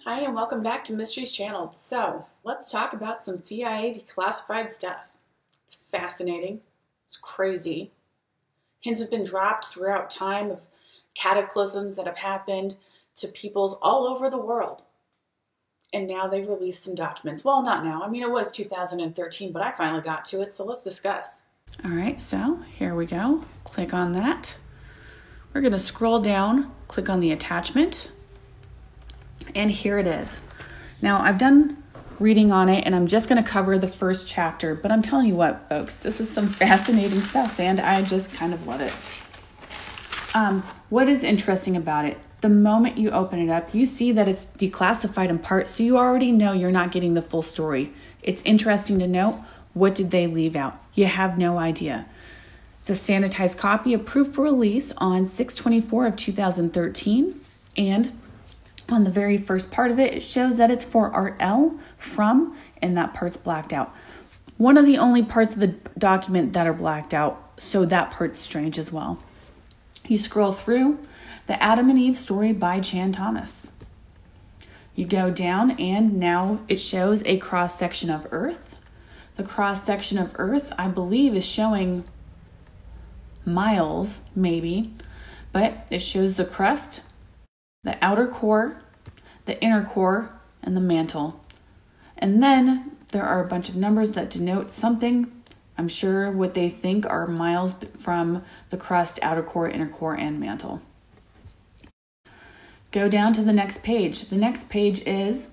Hi, and welcome back to Mysteries Channel. So, let's talk about some CIA declassified stuff. It's fascinating. It's crazy. Hints have been dropped throughout time of cataclysms that have happened to peoples all over the world. And now they've released some documents. Well, not now. I mean, it was 2013, but I finally got to it, so let's discuss. All right, so here we go. Click on that. We're going to scroll down, click on the attachment, and here it is. Now, I've done reading on it, and I'm just going to cover the first chapter, but I'm telling you what, folks, this is some fascinating stuff, and I just kind of love it. What is interesting about it? The moment you open it up, you see that it's declassified in part, so you already know you're not getting the full story. It's interesting to note, what did they leave out? You have no idea. It's a sanitized copy approved for release on 6/24 of 2013, and on the very first part of it, it shows that it's for Art L. from, and that part's blacked out. One of the only parts of the document that are blacked out, so that part's strange as well. You scroll through, The Adam and Eve Story by Chan Thomas. You go down, and now it shows a cross-section of Earth. The cross-section of Earth, I believe, is showing miles, maybe, but it shows the crust, the outer core, the inner core, and the mantle. And then there are a bunch of numbers that denote something. I'm sure what they think are miles from the crust, outer core, inner core, and mantle. Go down to the next page. The next page is,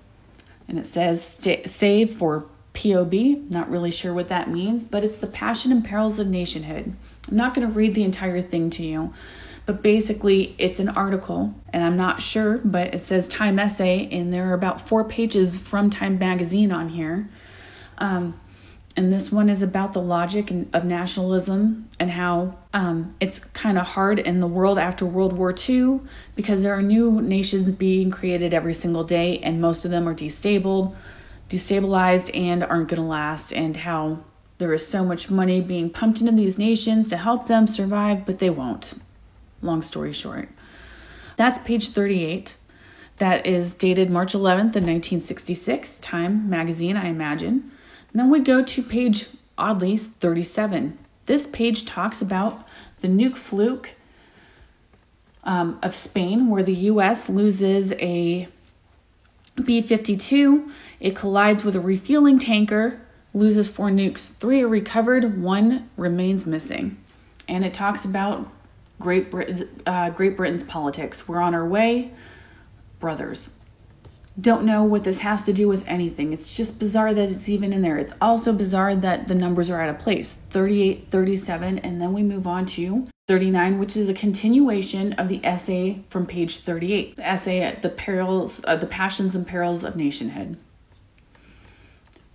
and it says save for POB. Not really sure what that means, but it's the Passion and Perils of Nationhood. I'm not going to read the entire thing to you, but basically it's an article, and I'm not sure, but it says Time Essay, and there are about 4 pages from Time Magazine on here. And this one is about the logic of nationalism and how it's kind of hard in the world after World War II because there are new nations being created every single day, and most of them are destabilized and aren't going to last, and how there is so much money being pumped into these nations to help them survive, but they won't. Long story short. That's page 38. That is dated March 11th in 1966, Time Magazine, I imagine. And then we go to page, oddly, 37. This page talks about the nuke fluke of Spain, where the U.S. loses a B-52. It collides with a refueling tanker, loses 4 nukes. 3 are recovered, 1 remains missing. And it talks about Great Britain's politics. We're on our way, brothers. Don't know what this has to do with anything. It's just bizarre that it's even in there. It's also bizarre that the numbers are out of place. 38, 37, and then we move on to 39, which is a continuation of the essay from page 38. The essay, The Passions and Perils of Nationhood.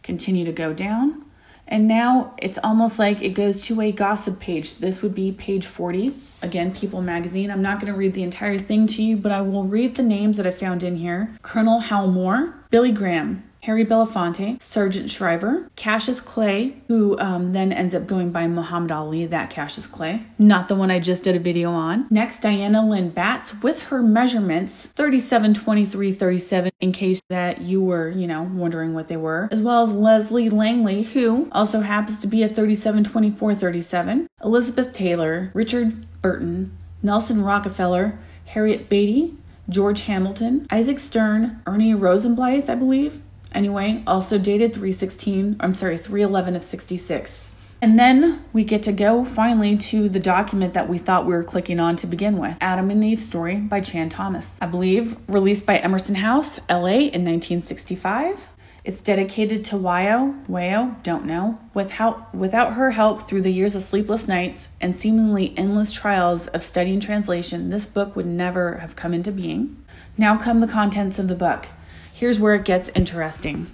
Continue to go down. And now it's almost like it goes to a gossip page. This would be page 40. Again, People Magazine. I'm not going to read the entire thing to you, but I will read the names that I found in here. Colonel Hal Moore, Billy Graham, Harry Belafonte, Sergeant Shriver, Cassius Clay, who then ends up going by Muhammad Ali, that Cassius Clay. Not the one I just did a video on. Next, Diana Lynn Batts with her measurements, 37, 23, 37, in case that you were, wondering what they were. As well as Leslie Langley, who also happens to be a 37, 24, 37. Elizabeth Taylor, Richard Burton, Nelson Rockefeller, Harriet Beatty, George Hamilton, Isaac Stern, Ernie Rosenblythe, I believe. Anyway, also dated 3/11 of 66. And then we get to go finally to the document that we thought we were clicking on to begin with. Adam and Eve Story by Chan Thomas. I believe released by Emerson House, LA in 1965. It's dedicated to Wayo, don't know. Without her help through the years of sleepless nights and seemingly endless trials of studying translation, this book would never have come into being. Now come the contents of the book. Here's where it gets interesting.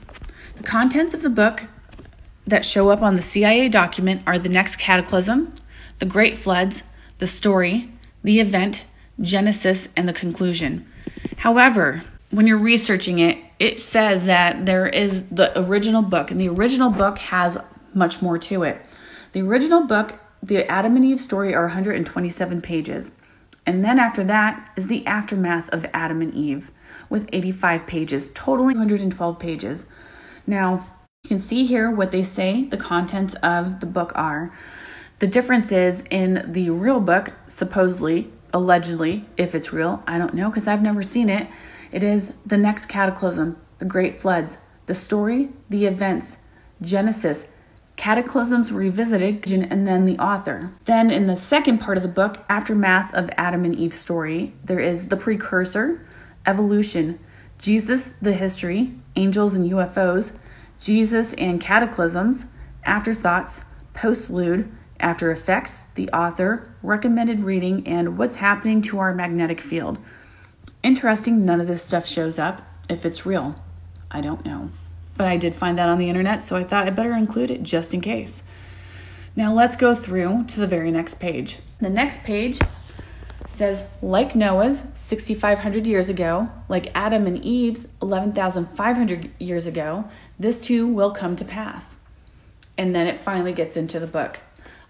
The contents of the book that show up on the CIA document are the next cataclysm, the great floods, the story, the event, Genesis, and the conclusion. However, when you're researching it, it says that there is the original book, and the original book has much more to it. The original book, the Adam and Eve Story, are 127 pages. And then after that is the aftermath of Adam and Eve with 85 pages, totaling 112 pages. Now, you can see here what they say the contents of the book are. The difference is in the real book, supposedly, allegedly, if it's real, I don't know because I've never seen it. It is the next cataclysm, the great floods, the story, the events, Genesis, cataclysms revisited, and then the author. Then in the second part of the book, aftermath of Adam and Eve's story, there is the precursor, evolution, Jesus, the history, angels and UFOs, Jesus and cataclysms, afterthoughts, postlude, after effects, the author, recommended reading, and what's happening to our magnetic field. Interesting, none of this stuff shows up. If it's real, I don't know. But I did find that on the internet, so I thought I better include it just in case. Now let's go through to the very next page. The next page says, like Noah's 6,500 years ago, like Adam and Eve's 11,500 years ago, this too will come to pass. And then it finally gets into the book.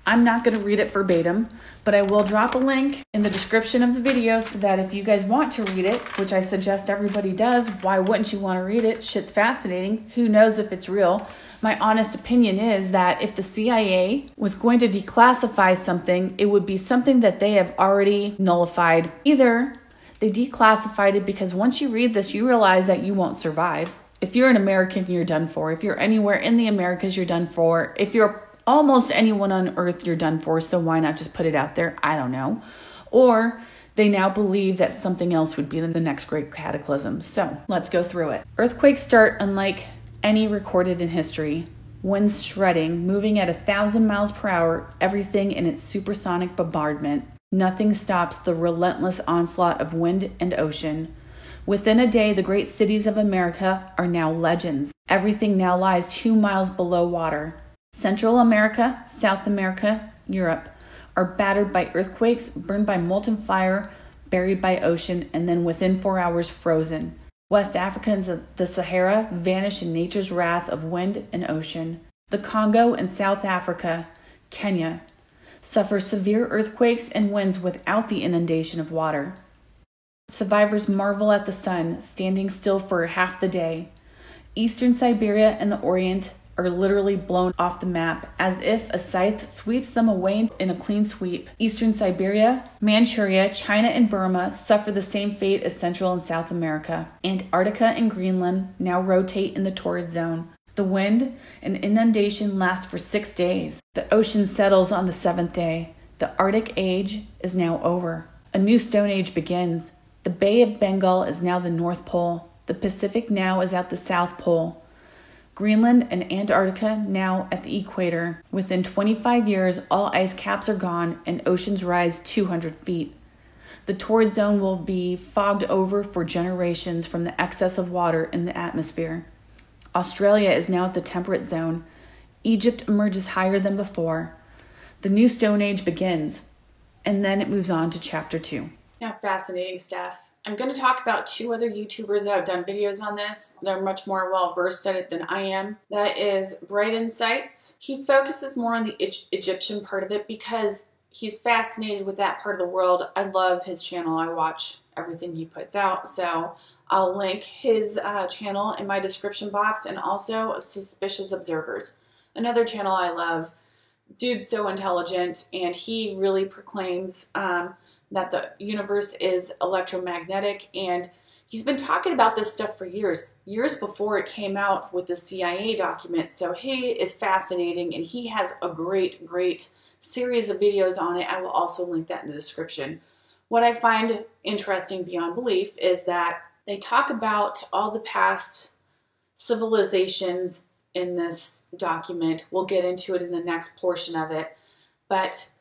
I'm not going to read it verbatim, but I will drop a link in the description of the video so that if you guys want to read it, which I suggest everybody does, why wouldn't you want to read it? Shit's fascinating. Who knows if it's real? My honest opinion is that if the CIA was going to declassify something, it would be something that they have already nullified. Either they declassified it because once you read this, you realize that you won't survive. If you're an American, you're done for. If you're anywhere in the Americas, you're done for. If you're almost anyone on earth, you're done for. So why not just put it out there? I don't know. Or they now believe that something else would be the next great cataclysm. So let's go through it. Earthquakes start unlike any recorded in history. Winds shredding, moving at 1,000 miles per hour, everything in its supersonic bombardment. Nothing stops the relentless onslaught of wind and ocean. Within a day, the great cities of America are now legends. Everything now lies 2 miles below water. Central America, South America, Europe are battered by earthquakes, burned by molten fire, buried by ocean, and then within 4 hours frozen. West Africa and the Sahara vanish in nature's wrath of wind and ocean. The Congo and South Africa, Kenya, suffer severe earthquakes and winds without the inundation of water. Survivors marvel at the sun, standing still for half the day. Eastern Siberia and the Orient are literally blown off the map, as if a scythe sweeps them away in a clean sweep. Eastern Siberia, Manchuria, China, and Burma suffer the same fate as Central and South America. Antarctica and Greenland now rotate in the torrid zone. The wind and inundation last for 6 days. The ocean settles on the 7th day. The Arctic age is now over. A new Stone Age begins. The Bay of Bengal is now the North Pole. The Pacific now is at the South Pole. Greenland and Antarctica now at the equator. Within 25 years, all ice caps are gone and oceans rise 200 feet. The torrid zone will be fogged over for generations from the excess of water in the atmosphere. Australia is now at the temperate zone. Egypt emerges higher than before. The new Stone Age begins, and then it moves on to chapter 2. Now, fascinating stuff. I'm going to talk about 2 other YouTubers that have done videos on this. They're much more well-versed at it than I am. That is Bright Insights. He focuses more on the Egyptian part of it because he's fascinated with that part of the world. I love his channel. I watch everything he puts out. So I'll link his channel in my description box, and also Suspicious Observers. Another channel I love. Dude's so intelligent, and he really proclaims that the universe is electromagnetic, and he's been talking about this stuff for years before it came out with the CIA document. So he is fascinating, and he has a great series of videos on it. I will also link that in the description. What I find interesting beyond belief is that they talk about all the past civilizations in this document. We'll get into it in the next portion of it, but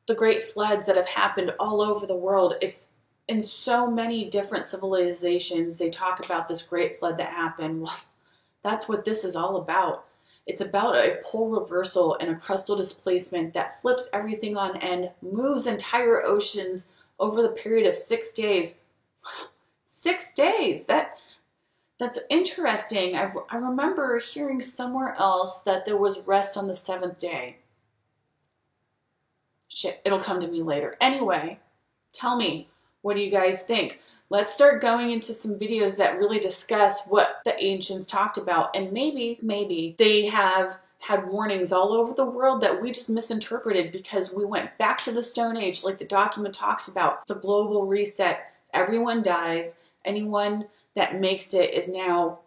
the great floods that have happened all over the world. It's in so many different civilizations. They talk about this great flood that happened. Well, that's what this is all about. It's about a pole reversal and a crustal displacement that flips everything on end, moves entire oceans over the period of 6 days. 6 days! That's interesting. I remember hearing somewhere else that there was rest on the 7th day. Shit, it'll come to me later. Anyway, Tell me, what do you guys think? Let's start going into some videos that really discuss what the ancients talked about, and maybe they have had warnings all over the world that we just misinterpreted because we went back to the Stone Age like the document talks about. It's a global reset. Everyone dies. Anyone that makes it is now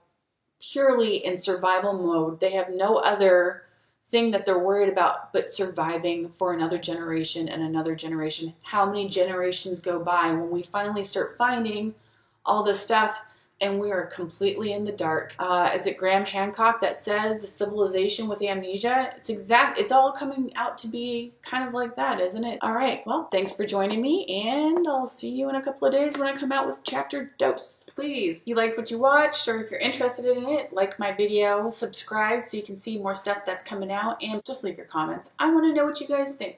purely in survival mode. They have no other thing that they're worried about but surviving for another generation and another generation. How many generations go by when we finally start finding all this stuff and we are completely in the dark? Is it Graham Hancock that says the civilization with amnesia? It's all coming out to be kind of like that, isn't it? All right, well, thanks for joining me, and I'll see you in a couple of days when I come out with chapter dose. Please, if you liked what you watched, or if you're interested in it, like my video, subscribe so you can see more stuff that's coming out, and just leave your comments. I want to know what you guys think.